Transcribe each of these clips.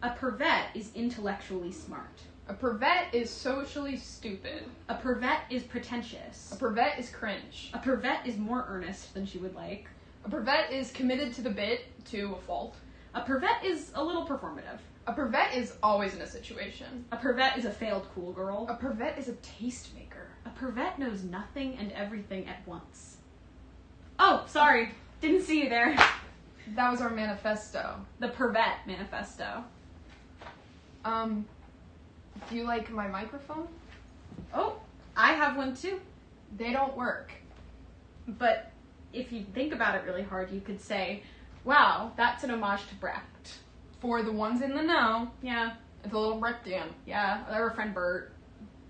A pervette is intellectually smart. A pervette is socially stupid. A pervette is pretentious. A pervette is cringe. A pervette is more earnest than she would like. A pervette is committed to the bit to a fault. A pervette is a little performative. A pervette is always in a situation. A pervette is a failed cool girl. A pervette is a tastemaker. A pervette knows nothing and everything at once. Oh, sorry. Didn't see you there. That was our manifesto. The pervette manifesto. Do you like my microphone? Oh, I have one too. They don't work. But if you think about it really hard, you could say, wow, that's an homage to Brecht. For the ones in the know, Yeah. it's a little Brechtian. Yeah, our friend Bert.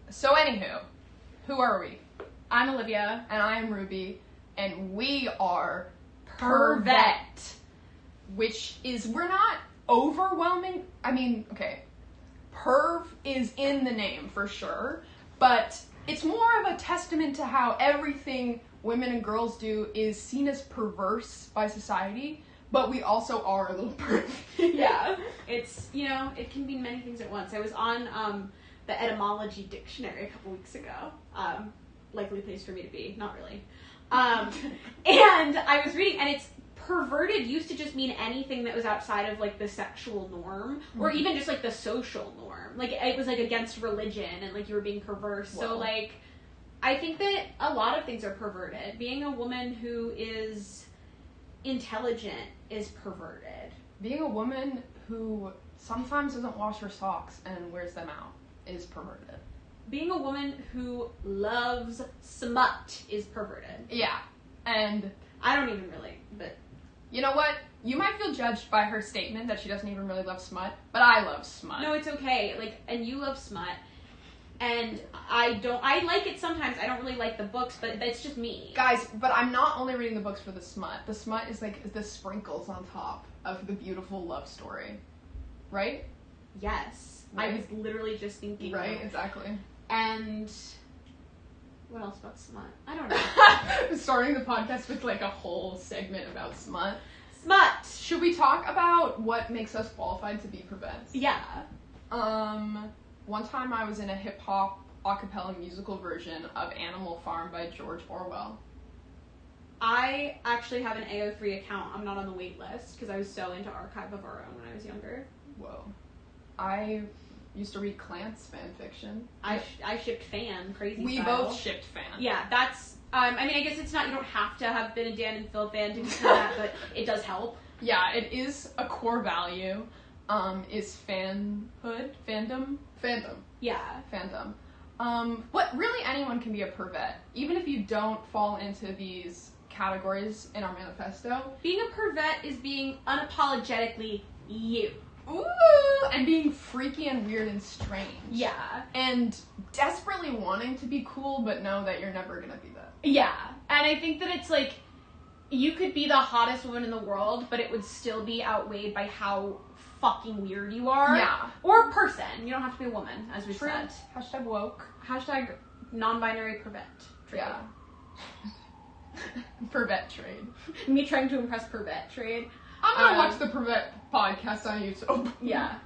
So anywho, who are we? I'm Olivia. And I am Ruby, and we are Pervette. Which is, we're not overwhelming. I mean, okay, perv is in the name for sure, but it's more of a testament to how everything women and girls do is seen as perverse by society, but we also are a little perv. Yeah. It's, it can mean many things at once. I was on the etymology dictionary a couple weeks ago. Likely place for me to be. Not really. And I was reading, and it's perverted used to just mean anything that was outside of, like, the sexual norm, or even just, like, the social norm. Like, it was, like, against religion, and, like, you were being perverse. Whoa. So, like, I think that a lot of things are perverted. Being a woman who is intelligent is perverted. Being a woman who sometimes doesn't wash her socks and wears them out is perverted. Being a woman who loves smut is perverted. Yeah, and I don't even really, but... You know what? You might feel judged by her statement that she doesn't even really love smut, but I love smut. No, it's okay. Like, and you love smut, and I like it sometimes. I don't really like the books, but that's just me. Guys, but I'm not only reading the books for the smut. The smut is like the sprinkles on top of the beautiful love story. Right? Yes. Right. I was literally just thinking Right, that. exactly. And what else about smut? I don't know. Starting the podcast with like a whole segment about smut. Smut! Should we talk about what makes us qualified to be Pervettes? Yeah. One time I was in a hip-hop a cappella musical version of Animal Farm by George Orwell. I actually have an AO3 account. I'm not on the wait list because I was so into Archive of Our Own when I was younger. Whoa. I used to read Clance fanfiction. I shipped fan, crazy We style. both shipped fan. Yeah, that's... I mean, I guess it's not... You don't have to have been a Dan and Phil fan to do that, but it does help. Yeah, it is a core value. Is fanhood? Fandom? Yeah. Fandom. But really anyone can be a pervette. Even if you don't fall into these categories in our manifesto. Being a pervette is being unapologetically you. Ooh! And being freaky and weird and strange. Yeah. And desperately wanting to be cool, but know that you're never gonna be that. Yeah. And I think that it's like, you could be the hottest woman in the world, but it would still be outweighed by how fucking weird you are. Yeah. Or person. You don't have to be a woman, as we said. Hashtag woke. Hashtag non-binary pervette. Trade. Yeah. Pervette trade. Me trying to impress pervette trade. I'm gonna watch the Pervette podcast on YouTube. Yeah.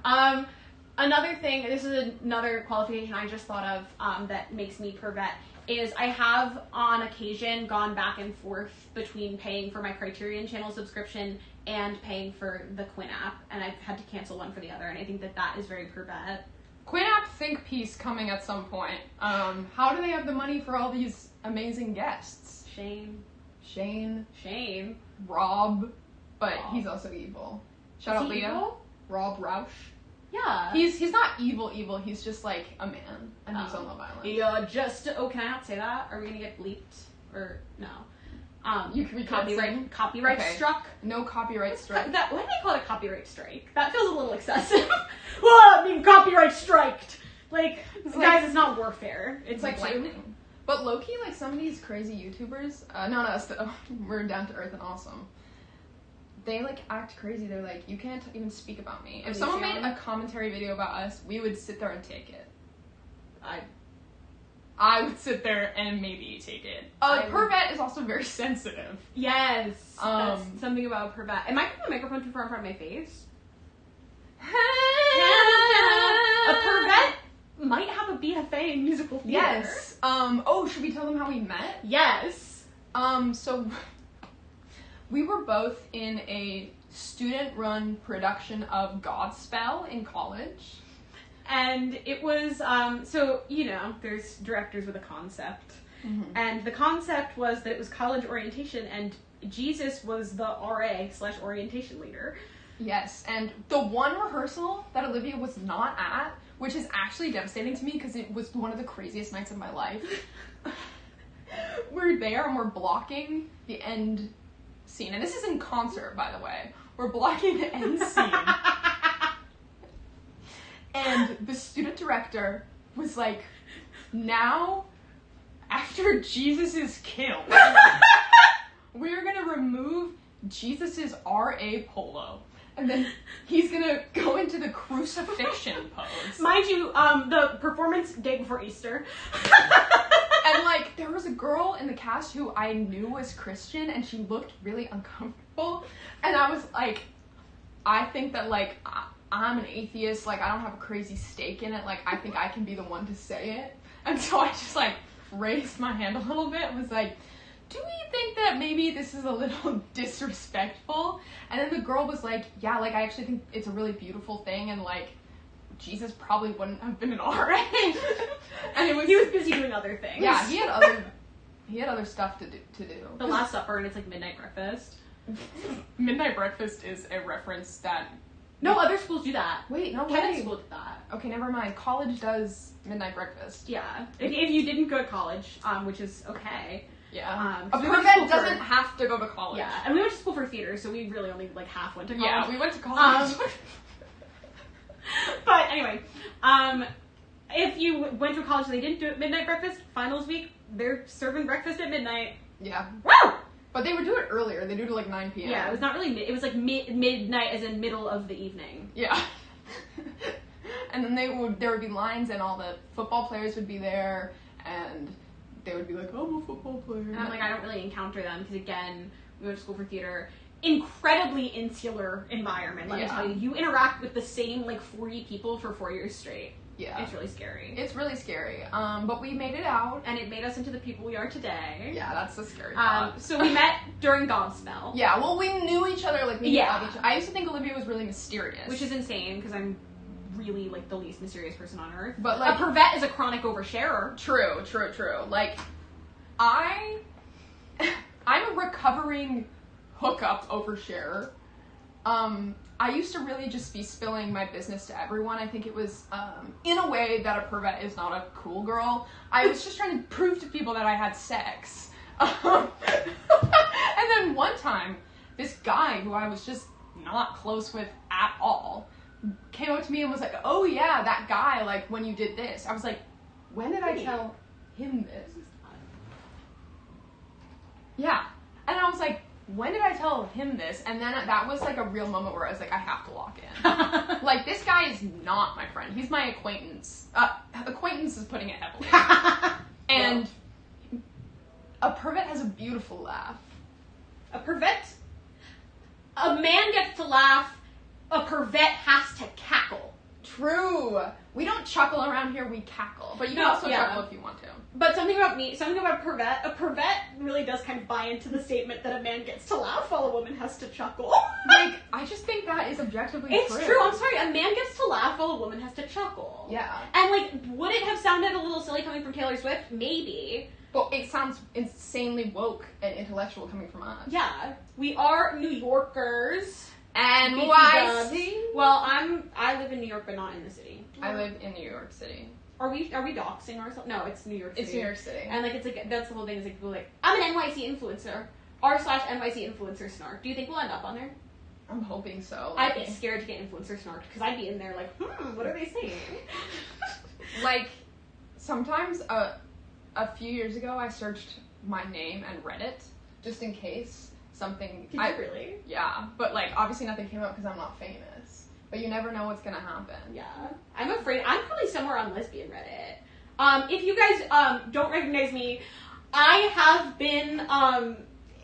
Another thing, this is another qualification I just thought of that makes me pervette, is I have on occasion gone back and forth between paying for my Criterion Channel subscription and paying for the Quinn app, and I've had to cancel one for the other, and I think that that is very pervette. Quinn app think piece coming at some point. How do they have the money for all these amazing guests? Shane. Rob. But he's also evil. Shout out Leah. Evil? Rob Roush. Yeah. He's not evil, he's just like a man. And he's on Love Island. Yeah, can I not say that? Are we gonna get bleeped? Or no? You can be copyright Okay. struck? No copyright strike. Why do they call it a copyright strike? That feels a little excessive. Well, I mean, copyright striked. Like, guys, it's not warfare. It's like like lightning. But low-key, like some of these crazy YouTubers, not us though, we're down to earth and awesome. They like act crazy. They're like, you can't even speak about me. If someone made a commentary video about us, we would sit there and take it. I would sit there and maybe take it. Pervette is also very sensitive. Yes. That's something about Pervette. Am I putting the microphone too far in front of my face? Hey! Should we tell them how we met? Yes. So we were both in a student-run production of Godspell in college. And it was, there's directors with a concept. Mm-hmm. And the concept was that it was college orientation, and Jesus was the RA/orientation leader. Yes, and the one rehearsal that Olivia was not at, which is actually devastating to me because it was one of the craziest nights of my life. We're there and we're blocking the end scene. And this is in concert, by the way. We're blocking the end scene. And the student director was like, now, after Jesus is killed, we're going to remove Jesus' RA polo. And then he's going to go into the crucifixion pose. Mind you, the performance day before Easter. And, like, there was a girl in the cast who I knew was Christian, and she looked really uncomfortable. And I was like, I think that, like, I'm an atheist. Like, I don't have a crazy stake in it. Like, I think I can be the one to say it. And so I just, like, raised my hand a little bit and was like, do we think that maybe this is a little disrespectful? And then the girl was like, yeah, like, I actually think it's a really beautiful thing, and, like, Jesus probably wouldn't have been an RA. And He was busy doing other things. Yeah, he had other stuff to do. The Last Supper, and it's like midnight breakfast. Midnight breakfast is a reference that... No, other schools do that. Wait, no Kevin's way. school did that. Okay, never mind. College does midnight breakfast. Yeah. If you didn't go to college, which is okay. Yeah. A Pervette doesn't have to go to college. Yeah, and we went to school for theater, so we really only, like, half went to college. Yeah, we went to college. But anyway, if you went to college and they didn't do it midnight breakfast, finals week, they're serving breakfast at midnight. Yeah. Woo! But they would do it earlier. They do it at like 9 p.m. Yeah, it was not really it was like midnight as in middle of the evening. Yeah. And then there would be lines, and all the football players would be there, and they would be like, I'm a football player. And I'm like, I don't really encounter them, because again, we went to school for theater. Incredibly insular environment, let me tell you. You interact with the same, like, 40 people for 4 years straight. Yeah. It's really scary. It's really scary. But we made it out. And it made us into the people we are today. Yeah, that's the scary part. So we met during Godspell. Yeah, well, we knew each other, like, we Yeah. knew each other. I used to think Olivia was really mysterious. Which is insane, because I'm really, like, the least mysterious person on earth. But, like... A Pervette is a chronic oversharer. True. Like, I'm a recovering hookup oversharer. I used to really just be spilling my business to everyone. I think it was, in a way that a Pervette is not a cool girl. I was just trying to prove to people that I had sex. And then one time, this guy who I was just not close with at all came up to me and was like, oh yeah, that guy, like, when you did this. I was like, when did I tell him this? Yeah. And I was like, when did I tell him this? And then that was like a real moment where I was like, I have to lock in. Like, this guy is not my friend. He's my acquaintance. Acquaintance is putting it heavily. And a Pervette has a beautiful laugh. A Pervette? A man gets to laugh. A Pervette has to cackle. True. We don't chuckle around here, we cackle. But you can also chuckle if you want to. But something about a Pervette really does kind of buy into the statement that a man gets to laugh while a woman has to chuckle. Like, I just think that is objectively true. It's true, I'm sorry, a man gets to laugh while a woman has to chuckle. Yeah. And, like, would it have sounded a little silly coming from Taylor Swift? Maybe. But it sounds insanely woke and intellectual coming from us. Yeah. We are New Yorkers. NYC. Well, I live in New York, but not in the city. I live in New York City. Are we doxing ourselves? No, it's New York City. It's New York City. And, like, it's like, that's the whole thing, is like, people are like, I'm an NYC influencer. r/NYC influencer snark. Do you think we'll end up on there? I'm hoping so. I'd be scared to get influencer snarked, because I'd be in there like, what are they saying? Like, sometimes, a few years ago, I searched my name and Reddit, just in case something... Did you really? Yeah, but, like, obviously nothing came up because I'm not famous. But you never know what's gonna happen. Yeah. I'm afraid. I'm probably somewhere on lesbian Reddit. If you guys don't recognize me, I have been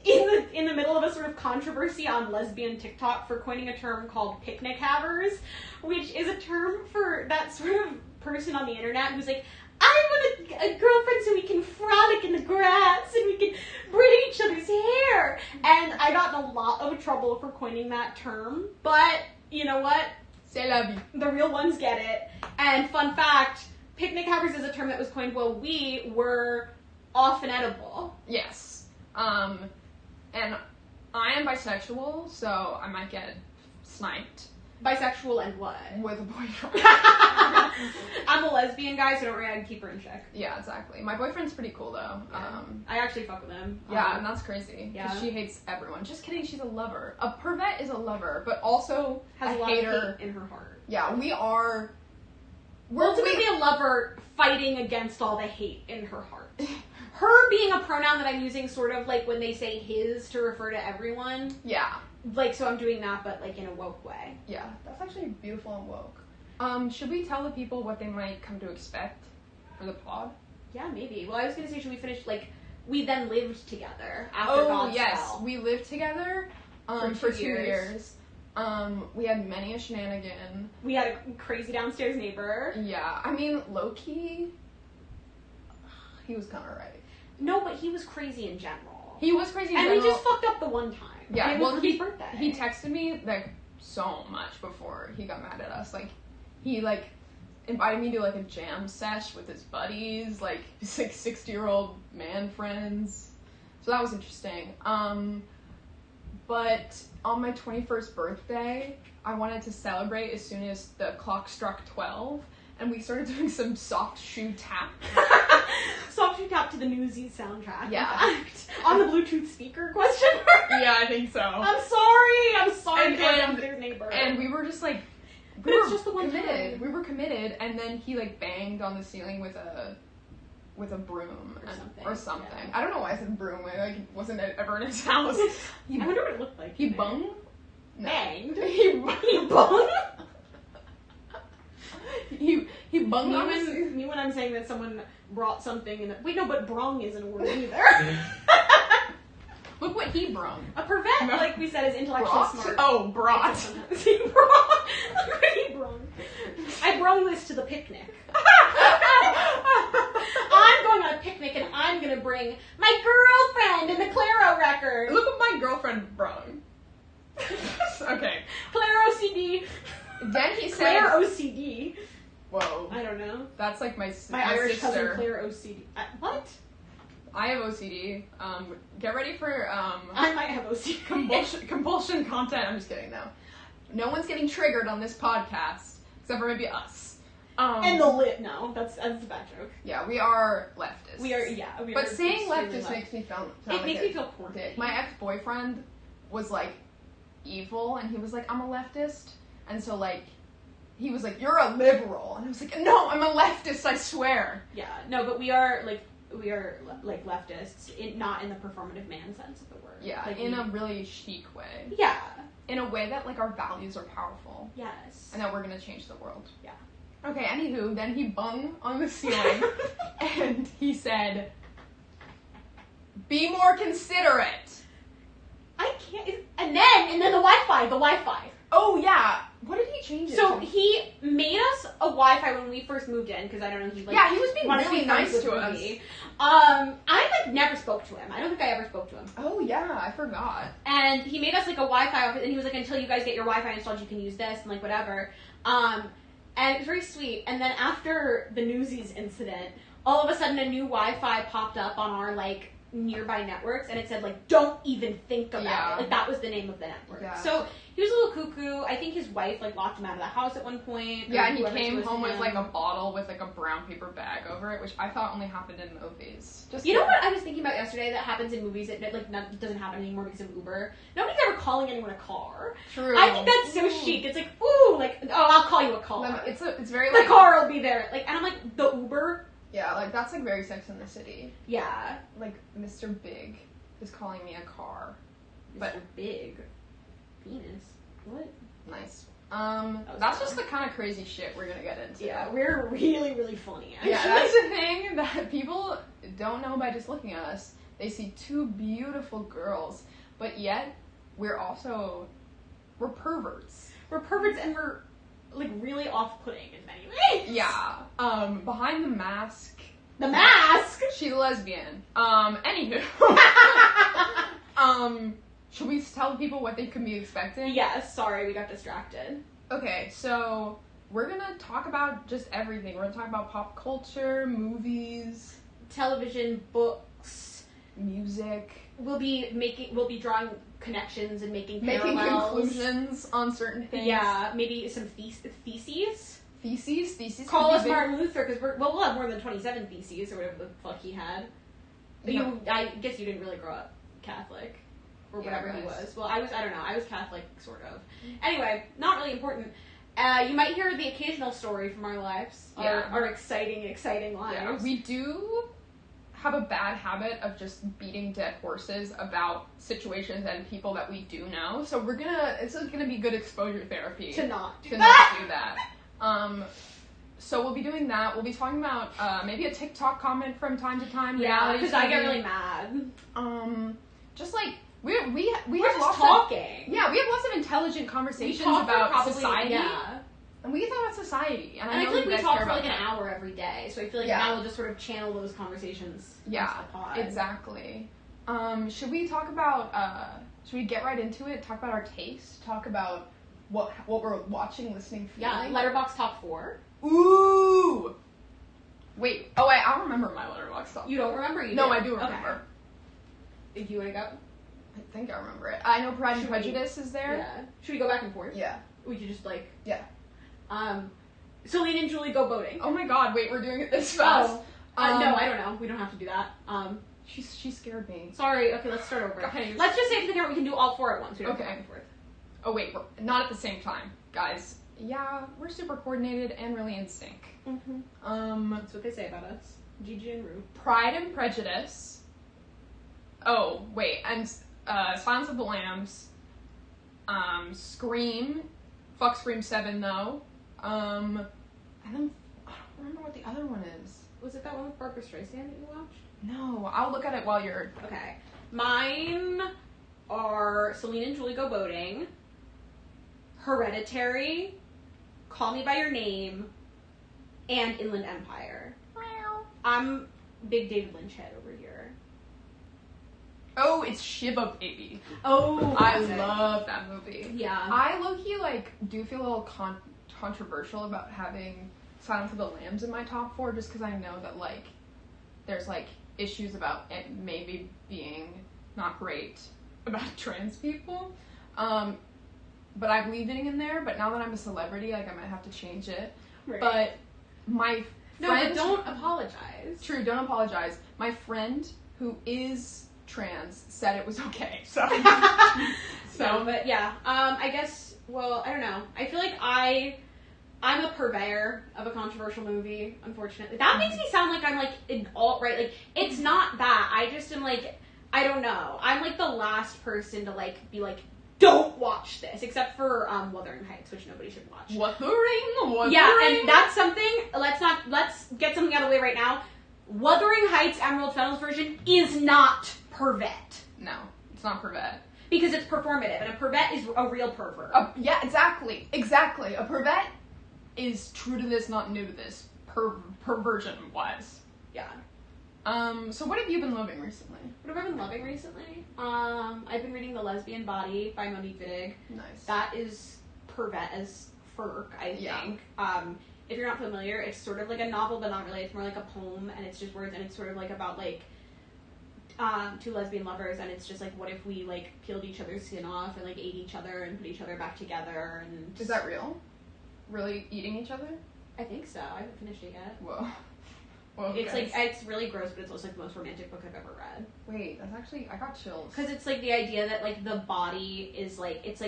in the middle of a sort of controversy on lesbian TikTok for coining a term called picnic havers, which is a term for that sort of person on the internet who's like, I want a girlfriend so we can frolic in the grass and we can braid each other's hair. And I got in a lot of trouble for coining that term, but you know what? C'est la vie. The real ones get it. And fun fact, picnic havers is a term that was coined while we were often edible. Yes. And I am bisexual, so I might get sniped. Bisexual and what? With a boyfriend. I'm a lesbian, guy, so don't worry, I can keep her in check. Yeah, exactly. My boyfriend's pretty cool, though. Yeah. I actually fuck with him. Yeah, and that's crazy. Yeah. She hates everyone. Just kidding, she's a lover. A Pervette is a lover, but also has a lot hater. of hate in her heart. Yeah, we're ultimately a lover fighting against all the hate in her heart. Her being a pronoun that I'm using sort of like when they say his to refer to everyone. Yeah. Like, so I'm doing that, but like in a woke way. Yeah, that's actually beautiful and woke. Should we tell the people what they might come to expect for the pod? Yeah, maybe. Well, I was gonna say, should we finish, like, we then lived together after Oh, yes. Godspell. We lived together for 2 years. We had many a shenanigan. We had a crazy downstairs neighbor. Yeah, I mean, low-key, he was kind of right. No, but he was crazy in general. He was crazy in and general. we just fucked up the one time. Yeah, and it was for his birthday. He texted me, like, so much before he got mad at us. Like, he, like, invited me to, like, a jam sesh with his buddies, like, his, like, 60-year-old man friends. So that was interesting. But on my 21st birthday, I wanted to celebrate as soon as the clock struck 12, and we started doing some soft shoe tap. Soft shoe tap to the Newsies soundtrack. Yeah. In fact, on the Bluetooth speaker, question mark? Yeah, I think so. I'm sorry And- to our and- downstairs neighbor. And we were just like, But it's just the one committed. time. We were committed, and then he like banged on the ceiling with a broom Or or something, something. yeah. I don't know why I said broom. Like wasn't it ever in his house? I wonder what it looked like. He bunged. No. Banged. He bunged? he bunged on the Me when I'm saying that someone brought something in. Wait, no, but brung isn't a word either. Look what he brung. A Pervette, No. like we said, is intellectually Brought? smart. Oh, brought. He brung. Look what he brung. I brung this to the picnic. I'm going on a picnic and I'm gonna bring my girlfriend and the Claro record. Look what my girlfriend brung. Okay. Claire OCD. Then he said, Claire OCD. "Whoa, I don't know. that's like my Irish cousin sister. Claire OCD. What? I have OCD. Get ready for I might have OCD. compulsion content. I'm just kidding, though. No one's getting triggered on this podcast except for maybe us. And the lit. No, that's a bad joke. Yeah, we are leftists. We are. But saying extremely leftist left. makes me sound It like makes a me feel corny. dick. My ex-boyfriend was like evil, and he was like, "I'm a leftist," and so like he was like, "You're a liberal," and I was like, "No, I'm a leftist. I swear." Yeah, no, but we are leftists, not in the performative man sense of the word. Yeah, like in a really chic way. Yeah. In a way that like our values are powerful. Yes. And that we're gonna change the world. Yeah. Okay, anywho, then he bung on the ceiling and he said, "Be more considerate." I can't. And then the Wi-Fi. Oh yeah. What did he change it So to? he made us a Wi-Fi when we first moved in because I don't know he Yeah, he was being wanted to really be friends nice with to us. Ruby. I like never spoke to him. I don't think I ever spoke to him. Oh yeah, I forgot. And he made us like a Wi-Fi offer, and he was like, until you guys get your Wi-Fi installed, you can use this and like whatever. And it was very sweet. And then after the Newsies incident, all of a sudden a new Wi-Fi popped up on our like nearby networks, and it said like, don't even think about Yeah. it. Like that was the name of the network. Yeah. So he was a little cuckoo. I think his wife like locked him out of the house at one point. Yeah, or and he whoever's came with home with him. like a bottle with like a brown paper bag over it, which I thought only happened in movies. Just You know what I was thinking about yesterday that happens in movies that like doesn't happen anymore because of Uber? Nobody's ever calling anyone a car. True. I think that's so chic. It's like, ooh, like, oh, I'll call you a car. It's very The like car will be there. Like, and I'm like, the Uber? yeah, like that's like very Sex in the City. Yeah. Like Mr. Big is calling me a car. But But big. Penis. What? nice. was That's fun. just the kind of crazy shit we're gonna get into. Yeah, we're really, really funny, actually. Yeah, that's the thing that people don't know by just looking at us. They see two beautiful girls, but yet we're perverts. We're perverts and like really off-putting in many ways. Yeah. Behind the mask. The mask. She's a lesbian. Anywho. Should we tell people what they can be expecting? Yes. Sorry, we got distracted. Okay, so we're gonna talk about just everything. We're gonna talk about pop culture, movies, television, books, music. We'll be drawing connections and making parallels. Conclusions on certain things. Yeah, maybe some theses. Theses. Call us Martin Luther, because we'll have more than 27 theses, or whatever the fuck he had. Yeah. I guess you didn't really grow up Catholic, or whatever he was. Well, I don't know, I was Catholic, sort of. Anyway, not really important. You might hear the occasional story from our lives, our exciting lives. Yeah, we do have a bad habit of just beating dead horses about situations and people that we do know. So it's gonna be good exposure therapy to not do that. So we'll be doing that. We'll be talking about maybe a TikTok comment from time to time. Yeah, because I get really mad. Just like we're just lots talking. We have lots of intelligent conversations about society. Yeah. And we can talk about society. And I feel like we talk for like an that. hour every day. So I feel like now we'll just sort of channel those conversations. Yeah, into the pod. exactly. Should we talk about, should we get right into it? Talk about our taste? Talk about what we're watching, listening, feeling? Yeah, Letterboxd top 4. Ooh! Wait, I don't remember my Letterboxd top 4. You don't remember? I do remember. Okay. Do you want to go? I think I remember it. I know Pride and Prejudice is there. Yeah. Should we go back and forth? Yeah. We could just Yeah. Celine and Julie go boating. Oh my god, wait, we're doing it this fast. No, I don't know. We don't have to do that. She scared me. Sorry, okay, let's start over. Okay. Let's just say to the camera we can do all 4 at once. We don't have to go back and forth. Oh wait, we're not at the same time. Guys, yeah, we're super coordinated and really in sync. Mm-hmm. That's what they say about us. Gigi and Rue. Pride and Prejudice. Oh, wait, and Silence of the Lambs. Scream. Fuck Scream 7 though. I don't remember what the other one is. Was it that one with Barbara Streisand that you watched? No, I'll look at it while you're... Okay. Mine are Celine and Julie Go Boating, Hereditary, Call Me By Your Name, and Inland Empire. I'm big David Lynch head over here. Oh, it's Shiva Baby. Oh, I love that movie. Yeah. I low-key, do feel a little controversial about having Silence of the Lambs in my top 4, just because I know that, there's, issues about it maybe being not great about trans people. But I'm leaving it in there, but now that I'm a celebrity, I might have to change it. Right. But my friend... No, but don't apologize. True, don't apologize. My friend, who is trans, said it was okay, so... No, but yeah, I guess, well, I don't know. I feel like I'm a purveyor of a controversial movie, unfortunately. That makes me sound like I'm, an alt-right. It's not that. I just am, I don't know. I'm, the last person to, be don't watch this, except for Wuthering Heights, which nobody should watch. Wuthering. Yeah, and that's something, let's get something out of the way right now. Wuthering Heights Emerald Fennell's version is not Pervette. No, it's not Pervette. Because it's performative, and a Pervette is a real pervert. Yeah, exactly. A Pervette is true to this, not new to this, perversion-wise. Yeah. So what have you been loving recently? What have I been loving recently? I've been reading The Lesbian Body by Monique Wittig. Nice. That is Pervette as FERC, I think. If you're not familiar, it's sort of like a novel, but not really. It's more like a poem, and it's just words, and it's sort of about two lesbian lovers, and it's just what if we peeled each other's skin off and ate each other and put each other back together. And is that real? Really eating each other? I think so. I haven't finished it yet. Whoa. Well, it's it's really gross, but it's also the most romantic book I've ever read. Wait, that's actually, I got chills. Because it's the idea that the body is it's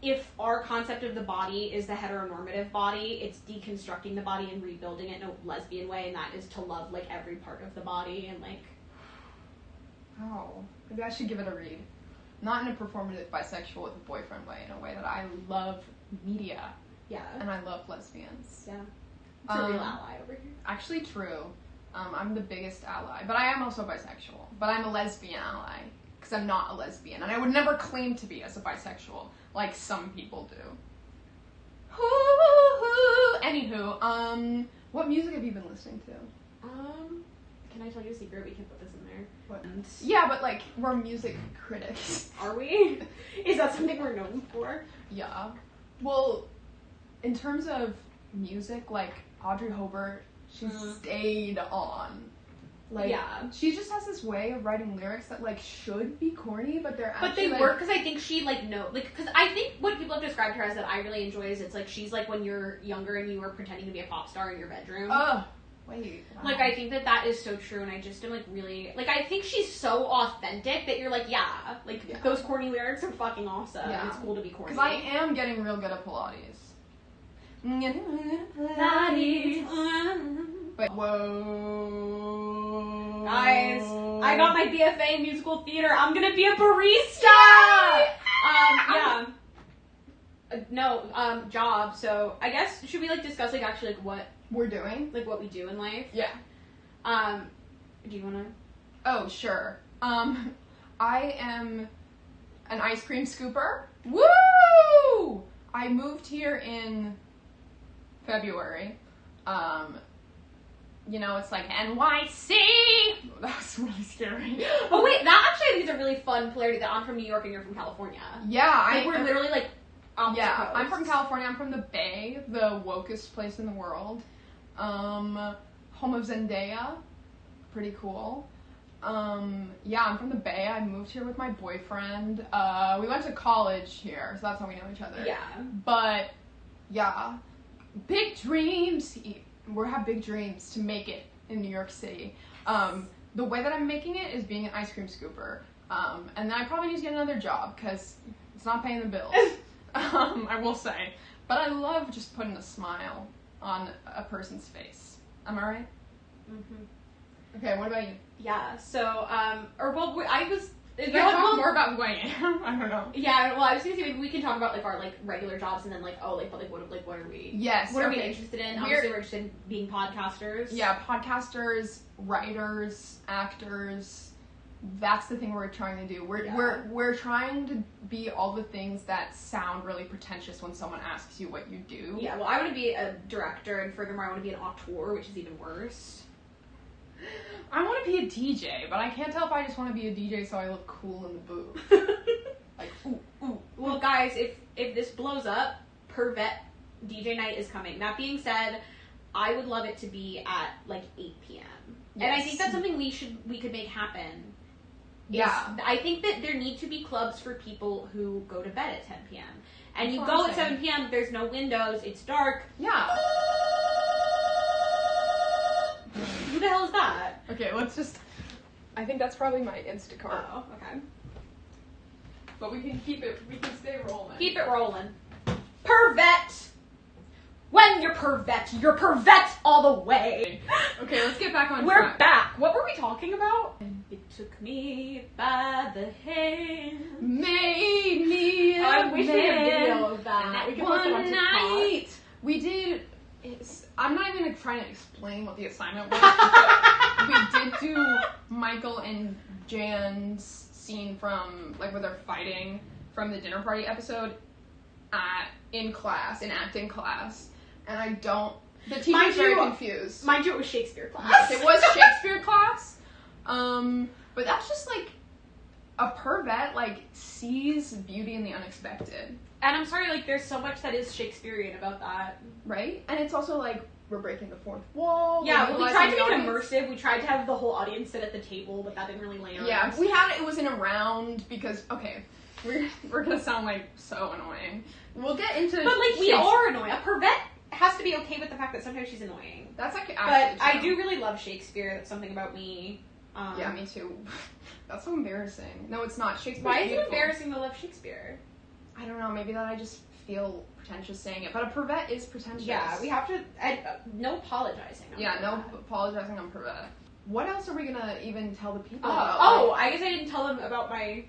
if our concept of the body is the heteronormative body, it's deconstructing the body and rebuilding it in a lesbian way, and that is to love every part of the body and Oh, maybe I should give it a read. Not in a performative bisexual with a boyfriend way, in a way that I love media. Yeah. And I love lesbians. Yeah. It's a real ally over here. Actually true. I'm the biggest ally. But I am also bisexual. But I'm a lesbian ally. Because I'm not a lesbian. And I would never claim to be as a bisexual, like some people do. Anywho, what music have you been listening to? Can I tell you a secret? We can put this in there. What? Yeah, but like, we're music critics. Are we? Is that something we're known for? Yeah. Well, in terms of music, like, Audrey Hobart, she stayed on. Like, yeah. She just has this way of writing lyrics that, like, should be corny, but they're actually, but they like, work, because I think she, like, because I think what people have described her as that I really enjoy is it's, like, she's, like, when you're younger and you were pretending to be a pop star in your bedroom. Oh, wait. Wow. Like, I think that is so true, and I just am, like, really, like, I think she's so authentic that you're, like, those corny lyrics are fucking awesome. Yeah. And it's cool to be corny. Because I am getting real good at Pilates. But, whoa. Guys, I got my BFA in musical theater. I'm gonna be a barista! Job. So, I guess, should we, like, discuss, like, actually, like, what we're doing? Like, what we do in life? Yeah. Do you wanna? Oh, sure. I am an ice cream scooper. Woo! I moved here in February. You know, it's like NYC. That was really scary. Oh wait, that actually I think is a really fun polarity that I'm from New York and you're from California. Yeah, we're literally like opposite coasts. I'm from California. I'm from the Bay, the wokest place in the world. Home of Zendaya. Pretty cool. I'm from the Bay. I moved here with my boyfriend. We went to college here, so that's how we know each other. Yeah. But, yeah. Big dreams. We have big dreams to make it in New York City. The way that I'm making it is being an ice cream scooper. And then I probably need to get another job, because it's not paying the bills. I will say. But I love just putting a smile on a person's face. Am I right? Mm-hmm. Okay, what about you? Yeah, so, Can I talk more about who I am? I don't know. Yeah, well, I was gonna say maybe we can talk about, like, our, like, regular jobs and then, like, what are we? Yes. What are we interested in? Obviously, we're interested in being podcasters. Yeah, podcasters, writers, actors. That's the thing we're trying to do. We're trying to be all the things that sound really pretentious when someone asks you what you do. Yeah, well, I want to be a director, and furthermore, I want to be an auteur, which is even worse. I want to be a DJ, but I can't tell if I just want to be a DJ so I look cool in the booth. Like, ooh. Well, guys, if this blows up, Pervette DJ night is coming. That being said, I would love it to be at, like, 8 p.m. Yes. And I think that's something we could make happen. Yeah. I think that there need to be clubs for people who go to bed at 10 p.m. And you go at 7 p.m., there's no windows, it's dark. Yeah. Who the hell is that? Okay, I think that's probably my Instacart. Oh, okay. But we can stay rolling. Keep it rolling. Pervette! When you're Pervette all the way! Okay, let's get back on We're track. back! What were we talking about? It took me by the hand. Made me a I wish we had man. video of that. We could post it on One TikTok. night we did. I'm not even trying to explain what the assignment was. But we did do Michael and Jan's scene from, like, where they're fighting from the dinner party episode in acting class. And the teacher's very confused. Mind you, it was Shakespeare class. Yes, it was Shakespeare class. But that's just, like, a pervert, like, sees beauty in the unexpected. And I'm sorry, like, there's so much that is Shakespearean about that. Right? And it's also, like, we're breaking the fourth wall. Yeah, we tried to make it immersive. We tried to have the whole audience sit at the table, but that didn't really land. Yeah, it was in a round because, okay, we're gonna sound, like, so annoying. We'll get into But, like, we are annoying. A pervert has to be okay with the fact that sometimes she's annoying. That's, like, But I do really love Shakespeare. That's something about me. Yeah, me too. That's so embarrassing. No, it's not. Shakespeare's Why is beautiful. it embarrassing to love Shakespeare? I don't know. Maybe that I just feel pretentious saying it. But a pervert is pretentious. Yeah, we have to... no apologizing. No apologizing on pervert. What else are we gonna even tell the people about? I guess I didn't tell them about my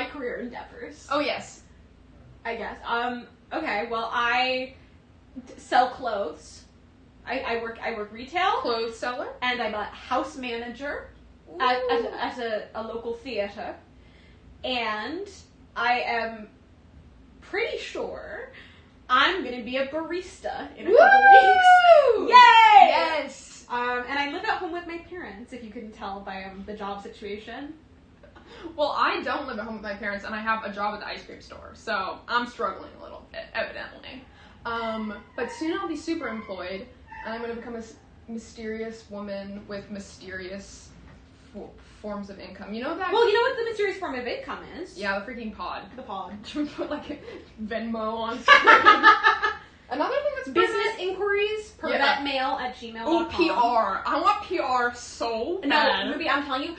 career endeavors. Oh, yes. I guess. Okay, well, I sell clothes. I work retail. Clothes seller. And I'm a house manager at a local theater. And I am pretty sure I'm gonna be a barista in a Woo! couple weeks. Yay! Yes! And I live at home with my parents, if you couldn't tell by the job situation. Well, I don't live at home with my parents, and I have a job at the ice cream store, so I'm struggling a little bit, evidently. But soon I'll be super employed, and I'm going to become a mysterious woman with mysterious forms of income. You know that? Well, you know what the mysterious form of income is? Yeah, the freaking pod. The pod. Should we put, like, Venmo on screen? Another thing that's Business inquiries, pervetmail@gmail.com. Oh, PR. I want PR so bad. No, Ruby, I'm telling you,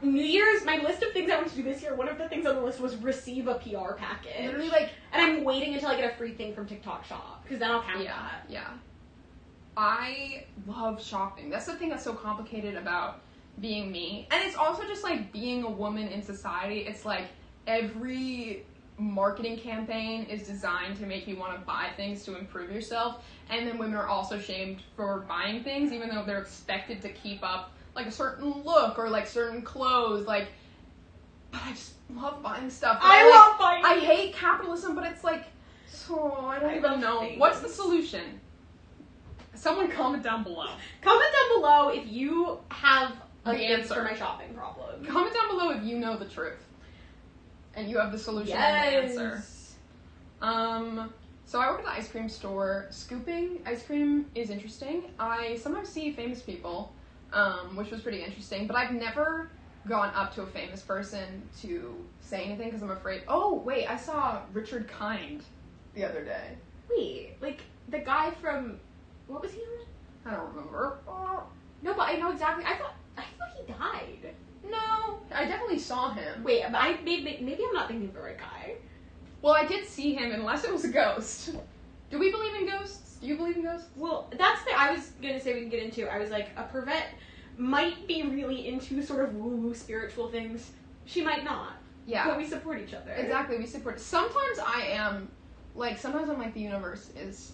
New Year's, my list of things I want to do this year, one of the things on the list was receive a PR package. Literally, like... And I'm waiting until I get a free thing from TikTok Shop, because then I'll count that. Yeah. I love shopping. That's the thing that's so complicated about being me. And it's also just, like, being a woman in society. It's, like, every marketing campaign is designed to make you want to buy things to improve yourself. And then women are also shamed for buying things, even though they're expected to keep up, like, a certain look or, like, certain clothes. Like, but I just love buying stuff. I love buying I hate capitalism, but it's, like, so I don't even know. things. What's the solution? Someone comment down below. Comment down below if you have The a fix answer for my shopping problem. Comment down below if you know the truth. And you have the solution Yes. and the answer. So I work at the ice cream store. Scooping ice cream is interesting. I sometimes see famous people, which was pretty interesting, but I've never gone up to a famous person to say anything because I'm afraid. Oh, wait, I saw Richard Kind the other day. Wait, like, the guy from, what was he on? I don't remember. No, but I know exactly, I thought he died. No, I definitely saw him. Wait, but maybe I'm not thinking of the right guy. Well, I did see him, unless it was a ghost. Do we believe in ghosts? Do you believe in ghosts? Well, that's the I was gonna say we can get into. I was like, a Pervette might be really into sort of woo-woo spiritual things. She might not. Yeah. But we support each other. Exactly, we support. Sometimes I'm like, the universe is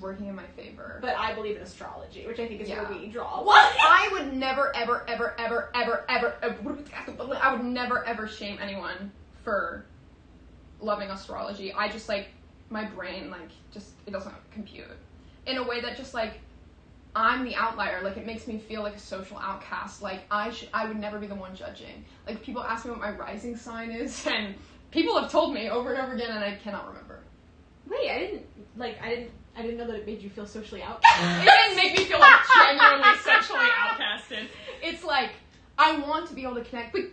working in my favor. But I believe in astrology, which I think is Yeah. where we draw. What? I would never, ever, I would never, ever shame anyone for loving astrology. I just, like, my brain, like, just, it doesn't compute. In a way that just, like, I'm the outlier. Like, it makes me feel like a social outcast. Like, I would never be the one judging. Like, people ask me what my rising sign is, and people have told me over and over again, and I cannot remember. Wait, I didn't know that it made you feel socially outcast. It didn't make me feel, like, genuinely sexually outcasted. It's like, I want to be able to connect with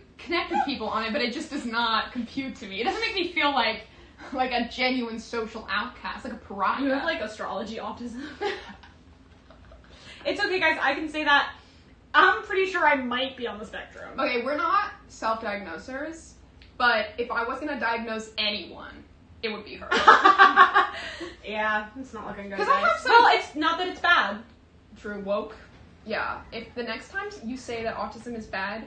people on it, but it just does not compute to me. It doesn't make me feel like a genuine social outcast, like a pariah. You have, like, astrology autism. It's okay, guys, I can say that. I'm pretty sure I might be on the spectrum. Okay, we're not self-diagnosers, but if I was gonna diagnose anyone, it would be her. Yeah, it's not looking good, 'Cause I guys. have some- Well, it's not that it's bad. True, woke. Yeah, if the next time you say that autism is bad,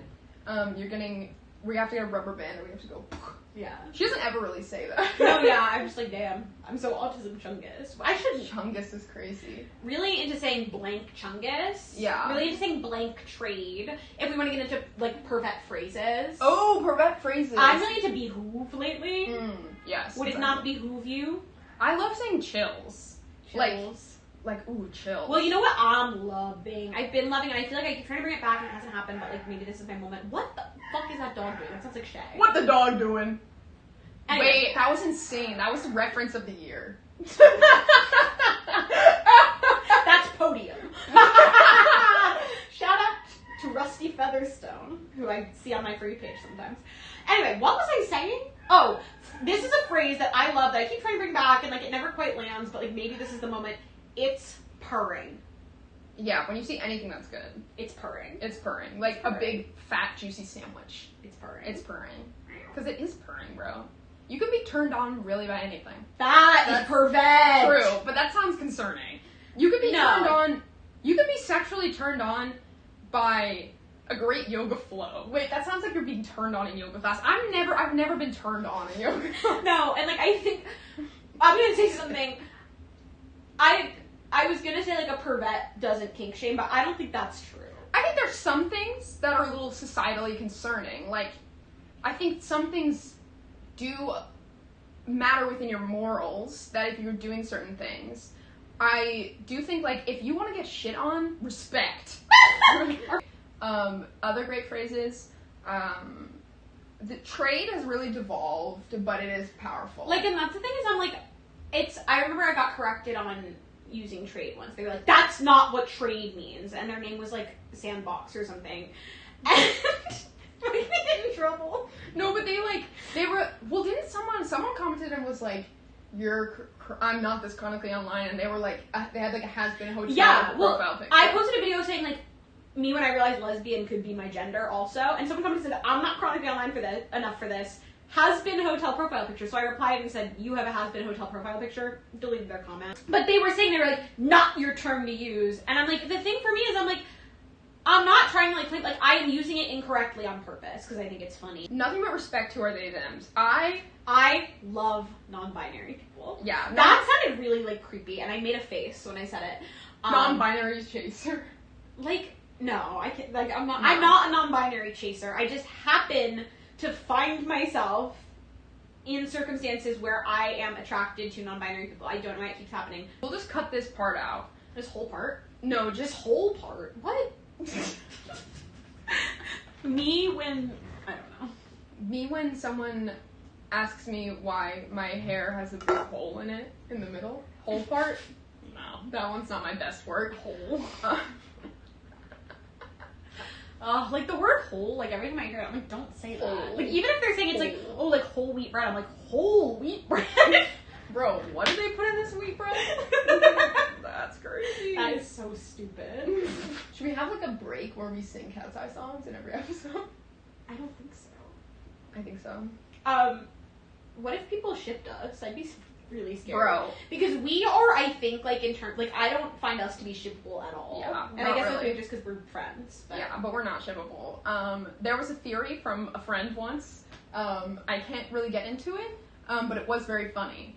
we have to get a rubber band and we have to go. Yeah. She doesn't ever really say that. No, yeah, I'm just like, damn, I'm so autism chungus. I should Chungus is crazy. really into saying blank chungus. Yeah. Really into saying blank trade. If we want to get into, like, Pervette phrases. Oh, Pervette phrases. I'm really into behoove lately. Yes. Would it not behoove you? I love saying chills. Chills. Like, ooh, chills. Well, you know what I'm loving? I've been loving, and I feel like I keep trying to bring it back and it hasn't happened, but, like, maybe this is my moment. What the fuck is that dog doing? That sounds like Shay. What the dog doing? Anyway. Wait, that was insane. That was the reference of the year. That's Podium. Shout out to Rusty Featherstone, who I see on my free page sometimes. Anyway, what was I saying? Oh, this is a phrase that I love that I keep trying to bring back, and, like, it never quite lands, but, like, maybe this is the moment. It's purring. Yeah, when you see anything that's good, It's purring. it's purring. Like It's purring. a big, fat, juicy sandwich. It's purring. It's purring. Because it is purring, bro. You could be turned on really by anything. That is Pervette. True, but that sounds concerning. You could be turned on. You could be sexually turned on by a great yoga flow. Wait, that sounds like you're being turned on in yoga class. I've never been turned on in yoga class. No, and, like, I think I'm gonna say something. I was gonna say, like, a Pervette doesn't kink shame, but I don't think that's true. I think there's some things that are a little societally concerning. Like, I think some things do matter within your morals, that if you're doing certain things, I do think, like, if you want to get shit on, respect. Other great phrases, the trade has really devolved, but it is powerful. Like, and that's the thing is, I'm like, I remember I got corrected on using trade once. They were like, that's not what trade means. And their name was, like, Sandbox or something. And they get in trouble. No, but didn't someone commented and was like, I'm not this chronically online, and they were like, they had like a has-been hotel profile picture. I posted a video saying, like, me when I realized lesbian could be my gender also, and someone commented and said, I'm not chronically online enough for this. Has-been hotel profile picture. So I replied and said, you have a has-been hotel profile picture. Deleted their comment. But they were like, not your term to use. And I'm like, the thing for me is, I'm like, I'm not trying to, like, I am using it incorrectly on purpose, because I think it's funny. Nothing but respect to our they, thems. I love non-binary people. Yeah. That sounded really, like, creepy, and I made a face when I said it. Non-binary chaser. Like, no, I can't, like, I'm not a non-binary chaser. I just happen to find myself in circumstances where I am attracted to non-binary people. I don't know why it keeps happening. We'll just cut this part out. This whole part? No, just whole part. What? Me when someone asks me why my hair has a big hole in it in the middle. Whole part? No, that one's not my best word. Hole. Like the word whole, like every time I hear it, I'm like, don't say that. Whole. Like even if they're saying it's like, oh, like whole wheat bread, I'm like, whole wheat bread. Bro, what did they put in this wheat bread? That's crazy. That is so stupid. Should we have like a break where we sing Cat's Eye songs in every episode? I don't think so. I think so. What if people shipped us? I'd be really scared. Bro. Because we are, I think, like, in terms, like, I don't find us to be shippable at all. Yeah, and I guess really. that's just because we're friends. But. Yeah, but we're not shippable. There was a theory from a friend once. I can't really get into it, but it was very funny.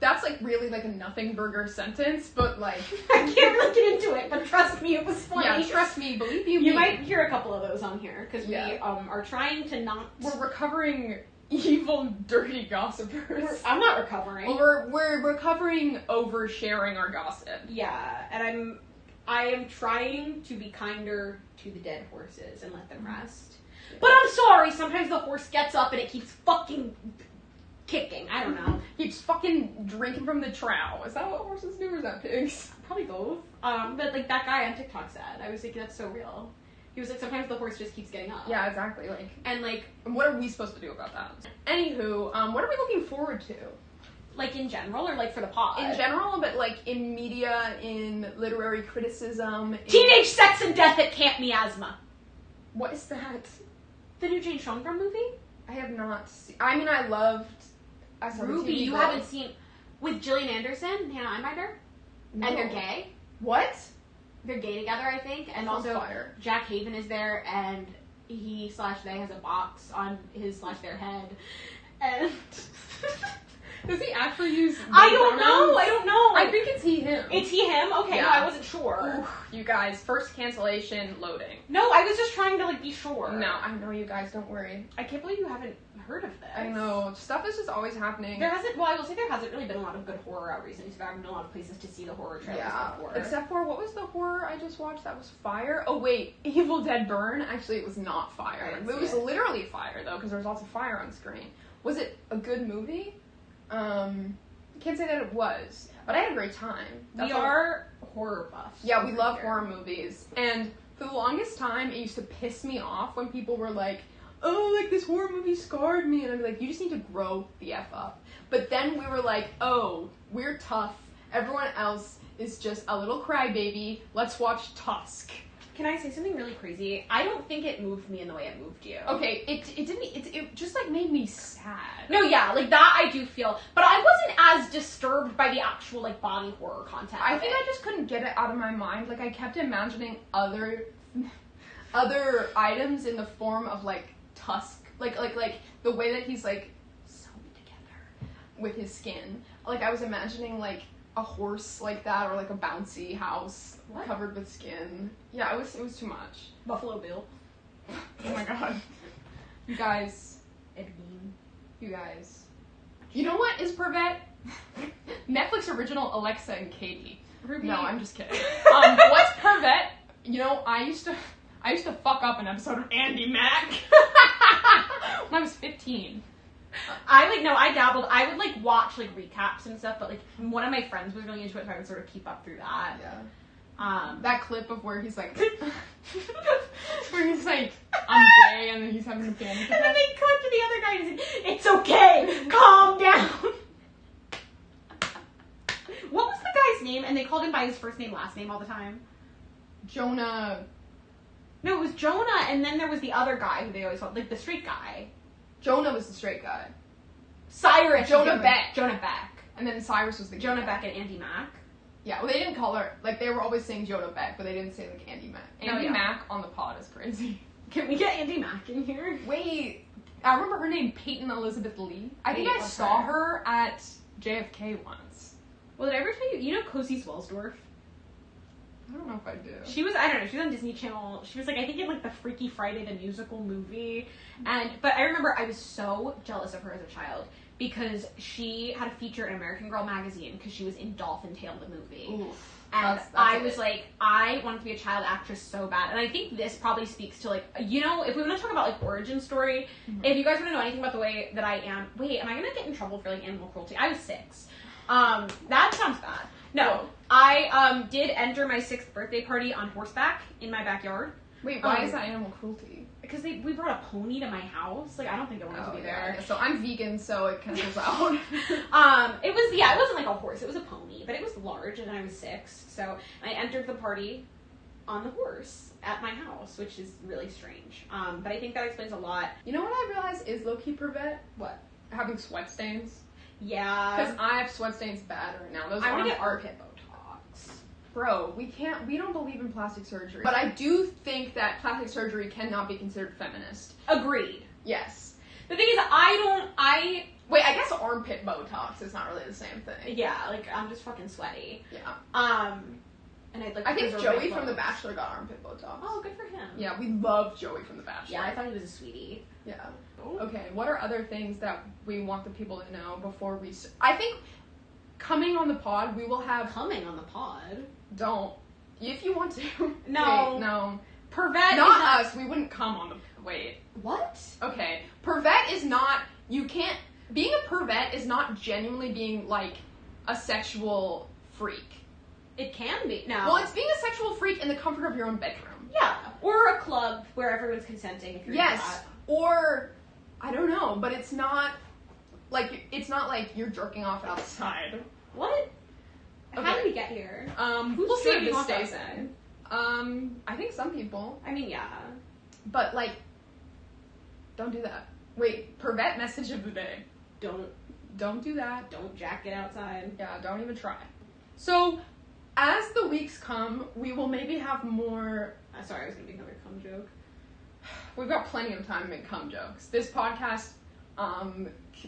That's, like, really, like, a nothing burger sentence, but, like... I can't really get into it, but trust me, it was funny. Yeah, trust me, believe you me. You me. might hear a couple of those on here, because we, are trying to not... We're recovering evil, dirty gossipers. I'm not recovering. Well, we're recovering oversharing our gossip. Yeah, and I am trying to be kinder to the dead horses and let them rest. But I'm sorry, sometimes the horse gets up and it keeps fucking... kicking. I don't know. Keeps fucking drinking from the trough. Is that what horses do, or is that pigs? Probably both. But like that guy on TikTok said, I was thinking that's so real. He was like, sometimes the horse just keeps getting up. Yeah, exactly. Like, and like, what are we supposed to do about that? Anywho, what are we looking forward to? Like in general, or like for the pod? In general, but like in media, in literary criticism. Teenage sex and death at Camp Miasma. What is that? The new Jane Schoenberg movie? I have not seen. I mean, I loved. I saw Ruby, the TV you Girl. haven't seen with Gillian Anderson and Hannah Einbinder, No. and they're gay. What? They're gay together, I think, and Sounds also fire. Jack Haven is there, and he/they has a box on his/their head, and Does he actually use? I don't know. I think it's he/him. It's he/him. Okay, Yeah. no, I wasn't sure. Oof, you guys, first cancellation loading. No, I was just trying to like be sure. No, I know you guys. Don't worry. I can't believe you haven't heard of this. I know stuff is just always happening. There hasn't. Well, I will say there hasn't really been a lot of good horror out recently. So there haven't been a lot of places to see the horror trailers before. Except for what was the horror I just watched that was fire? Oh wait, Evil Dead Burn. Actually, it was not fire. It was literally fire though, because there was lots of fire on screen. Was it a good movie? Can't say that it was, but I had a great time. We are horror buffs. Yeah, we love horror movies, and for the longest time, it used to piss me off when people were like, "Oh, like this horror movie scarred me," and I'd be like, "You just need to grow the f up." But then we were like, "Oh, we're tough. Everyone else is just a little crybaby. Let's watch Tusk." Can I say something really crazy? I don't think it moved me in the way it moved you. Okay, it didn't. It just like made me sad. No, yeah, like that I do feel, but I wasn't as disturbed by the actual like body horror content. I think I just couldn't get it out of my mind. Like I kept imagining other items in the form of like Tusk, like the way that he's like sewn together with his skin. Like I was imagining like a horse like that, or like a bouncy house covered with skin. Yeah, it was too much. Buffalo Bill. Oh my god. You guys. Ed Gein. You guys. You know what is Pervette? Netflix original Alexa and Katie. Ruby. No, I'm just kidding. What's Pervette? You know, I used to fuck up an episode of Andy Mack when I was 15. I dabbled. I would like watch like recaps and stuff, but like one of my friends was really into it, so I would sort of keep up through that. Yeah. That clip of where he's like, I'm gay, and then he's having a panic attack. And then they cut to the other guy and he's like, it's okay, calm down. What was the guy's name? And they called him by his first name, last name all the time. Jonah. No, it was Jonah, and then there was the other guy who they always called, like the straight guy. Jonah was the straight guy. Cyrus. Jonah Beck. Jonah Beck. And then Cyrus was the Jonah guy. Beck and Andy Mack. Yeah, well, they didn't call her, like, they were always saying Jonah Beck, but they didn't say, like, Andy Mack. Andy Mack on the pod is crazy. Can we get Andy Mack in here? Wait, I remember her name, Peyton Elizabeth Lee. I think I saw her at JFK once. Well, did I ever tell you, Cozy Swellsdorf? I don't know if I do. She was, I don't know, she was on Disney Channel. She was like, I think in like the Freaky Friday the musical movie. But I remember I was so jealous of her as a child because she had a feature in American Girl magazine because she was in Dolphin Tale the movie. Oof. And That's I was like, I wanted to be a child actress so bad. And I think this probably speaks to like, if we want to talk about like origin story, if you guys want to know anything about the way that I am, wait, am I going to get in trouble for like animal cruelty? I was 6. That sounds bad. No, I did enter my 6th birthday party on horseback in my backyard. Wait, why is that animal cruelty? Because we brought a pony to my house. Like, I don't think I wanted to be there. Yeah. So I'm vegan, so it kind of goes out. It wasn't like a horse. It was a pony, but it was large, and I was 6. So I entered the party on the horse at my house, which is really strange. But I think that explains a lot. You know what I realized is low-key Pervette? What? Having sweat stains. Yeah. Because I have sweat stains bad right now. Those I want to get are armpit Botox. Bro, we don't believe in plastic surgery. But I do think that plastic surgery cannot be considered feminist. Agreed. Yes. The thing is, Wait, I guess armpit Botox is not really the same thing. Yeah, like, I'm just fucking sweaty. Yeah. And I'd like I think preserve Joey my from The clothes. Bachelor got armpit Botox. Oh, good for him. Yeah, we love Joey from The Bachelor. Yeah, I thought he was a sweetie. Yeah. Ooh. Okay, what are other things that we want the people to know before we... I think coming on the pod, we will have... Coming on the pod? Don't. If you want to. No. Wait, no. Pervette not us. We wouldn't come on the... Wait. What? Okay. Pervette is not... You can't... Being a pervette is not genuinely being, like, a sexual freak. It can be. No. Well, it's being a sexual freak in the comfort of your own bedroom. Yeah. Or a club where everyone's consenting if you're into that. Or... I don't know, but it's not... Like, it's not like you're jerking off outside. What? Okay. How did we get here? We'll see if jerking this off stays outside? in. I think some people. I mean, yeah. But, like, don't do that. Wait, Pervette message of the day. Don't do that. Don't jack it outside. Yeah, don't even try. So, as the weeks come, we will maybe have more... Sorry, I was going to make another cum joke. We've got plenty of time to make cum jokes. This podcast,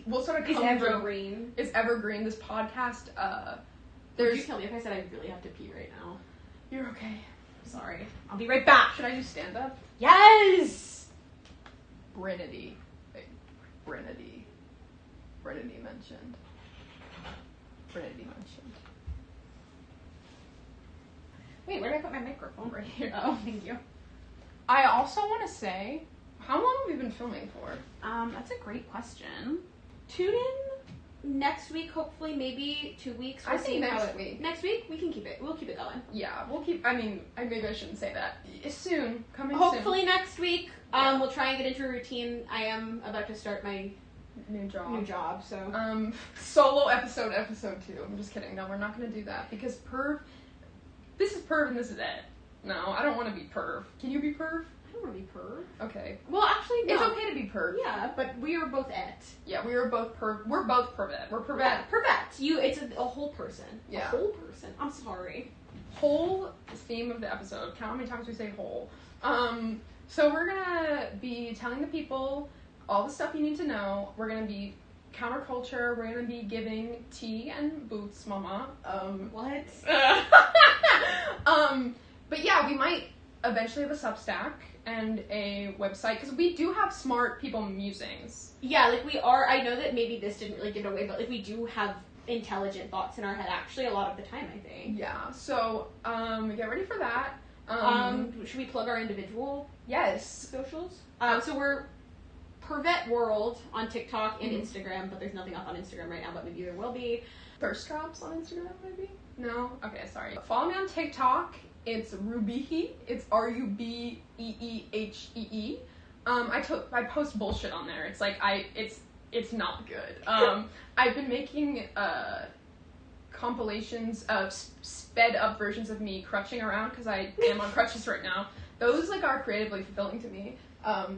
will sort of cum It's evergreen. It's evergreen. This podcast, Would you kill me if I said I really have to pee right now? You're okay. Sorry. I'll be right back. Should I do stand-up? Yes! Brinity. Wait. Brinity mentioned. Wait, where did I put my microphone? Right here. Oh, thank you. I also want to say, how long have we been filming for? That's a great question. Tune in next week, hopefully, maybe 2 weeks. I think next week. Next week, we can keep it. We'll keep it going. Yeah, we'll keep, maybe I shouldn't say that. Soon. Coming Hopefully next week, we'll try and get into a routine. I am about to start my new job, so. Solo episode 2. I'm just kidding. No, we're not going to do that because this is perv and this is it. No, I don't want to be perv. Can you be perv? I don't want to be perv. Okay. Well, actually, no. It's okay to be perv. Yeah, but we are both it. Yeah, we are both perv. We're both pervette. We're pervette. Yeah, Pervette. It's a whole person. Yeah. A whole person. I'm sorry. Whole theme of the episode. Count how many times we say whole. So we're gonna be telling the people all the stuff you need to know. We're gonna be counterculture. We're gonna be giving tea and boots, mama. What? But yeah, we might eventually have a Substack and a website, because we do have smart people musings. Yeah, like we are, I know that maybe this didn't really give it away, but like we do have intelligent thoughts in our head actually a lot of the time, I think. Yeah, so get ready for that. Should we plug our individual Yes. socials? So we're Pervette World on TikTok and Instagram, but there's nothing up on Instagram right now, but maybe there will be. Thirst Traps on Instagram, maybe? No? Okay, sorry. Follow me on TikTok. It's Rubeehee. It's Rubeehee. I post bullshit on there. It's like it's not good. I've been making compilations of sped up versions of me crutching around because I am on crutches right now. Those like are creatively fulfilling to me.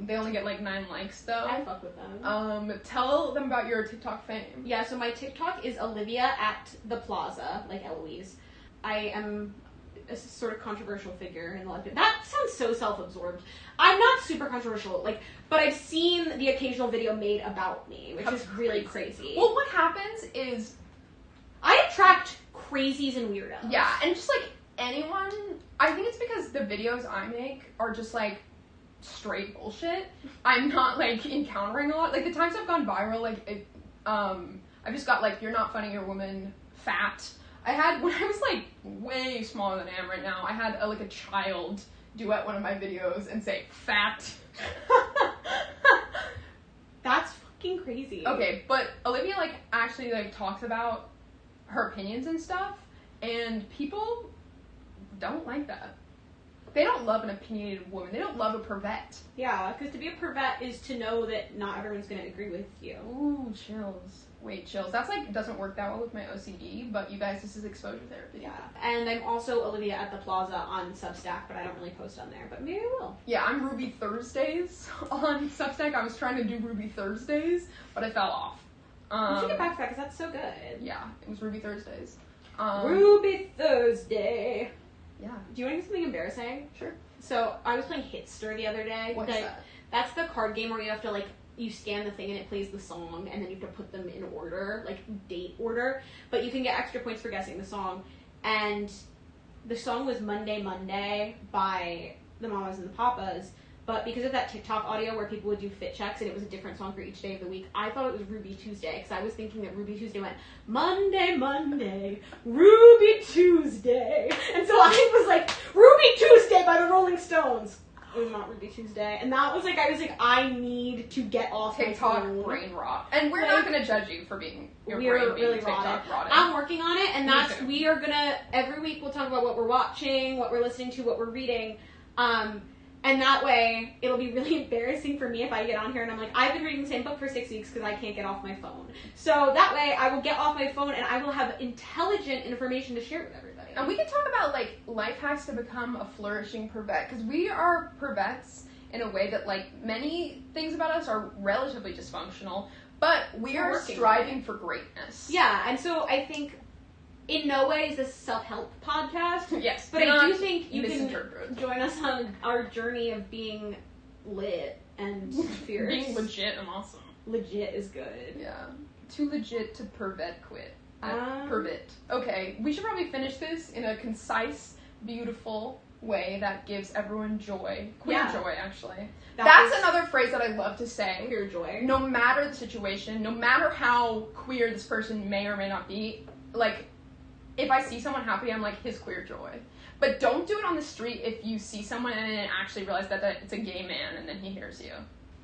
They only get like 9 likes though. I fuck with them. Tell them about your TikTok fame. Yeah, so my TikTok is Olivia at the Plaza, like Eloise. I am a sort of controversial figure in the life. That sounds so self-absorbed. I'm not super controversial, like, but I've seen the occasional video made about me, which is really crazy. Well, what happens is I attract crazies and weirdos. Yeah, and just like anyone, I think it's because the videos I make are just like straight bullshit. I'm not like encountering a lot. Like the times I've gone viral, like I've just got like, you're not funny, you're a woman, fat. I had, when I was like way smaller than I am right now, I had like a child duet one of my videos and say fat. That's fucking crazy. Okay, but Olivia like actually like talks about her opinions and stuff, and people don't like that. They don't love an opinionated woman. They don't love a pervette. Yeah, because to be a pervette is to know that not everyone's going to agree with you. Ooh, chills. Wait, chills. That's like, doesn't work that well with my OCD, but you guys, this is exposure therapy. Yeah. And I'm also Olivia at the Plaza on Substack, but I don't really post on there, but maybe I will. Yeah, I'm Ruby Thursdays on Substack. I was trying to do Ruby Thursdays, but I fell off. We should get back to that because that's so good. Yeah, it was Ruby Thursdays. Ruby Thursday. Yeah. Do you want to get something embarrassing? Sure. So, I was playing Hitster the other day. What's that? That's the card game where you have to, like, you scan the thing and it plays the song, and then you have to put them in order, like, date order. But you can get extra points for guessing the song. And the song was Monday, Monday by the Mamas and the Papas. But because of that TikTok audio where people would do fit checks and it was a different song for each day of the week, I thought it was Ruby Tuesday because I was thinking that Ruby Tuesday went Monday, Monday, Ruby Tuesday. And so I was like, Ruby Tuesday by the Rolling Stones. It was not Ruby Tuesday. And that was like, I was like, I need to get off TikTok my phone. brain rot. And we're not going to judge you for being, your brain being really TikTok rotted. I'm working on it, and Me too. we are gonna, every week we'll talk about what we're watching, what we're listening to, what we're reading. And that way, it'll be really embarrassing for me if I get on here and I'm like, I've been reading the same book for 6 weeks because I can't get off my phone. So that way, I will get off my phone and I will have intelligent information to share with everybody. And we can talk about, like, life hacks to become a flourishing pervette. Because we are pervettes in a way that, like, many things about us are relatively dysfunctional. But we are striving for greatness. Yeah, and so I think in no way is this a self-help podcast. Yes. But I do think you can misinterpret. join us on our journey of being lit and fierce. Being legit and awesome. Legit is good. Yeah. Too legit to pervette quit. Pervette. Okay, we should probably finish this in a concise, beautiful way that gives everyone joy. Queer joy, actually. That's another phrase that I love to say. Queer joy. No matter the situation, no matter how queer this person may or may not be, like, if I see someone happy, I'm like, his queer joy. But don't do it on the street if you see someone and then actually realize that it's a gay man and then he hears you.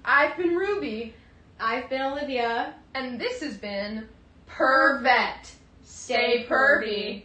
I've been Ruby. I've been Olivia. And this has been Pervette. Stay pervy.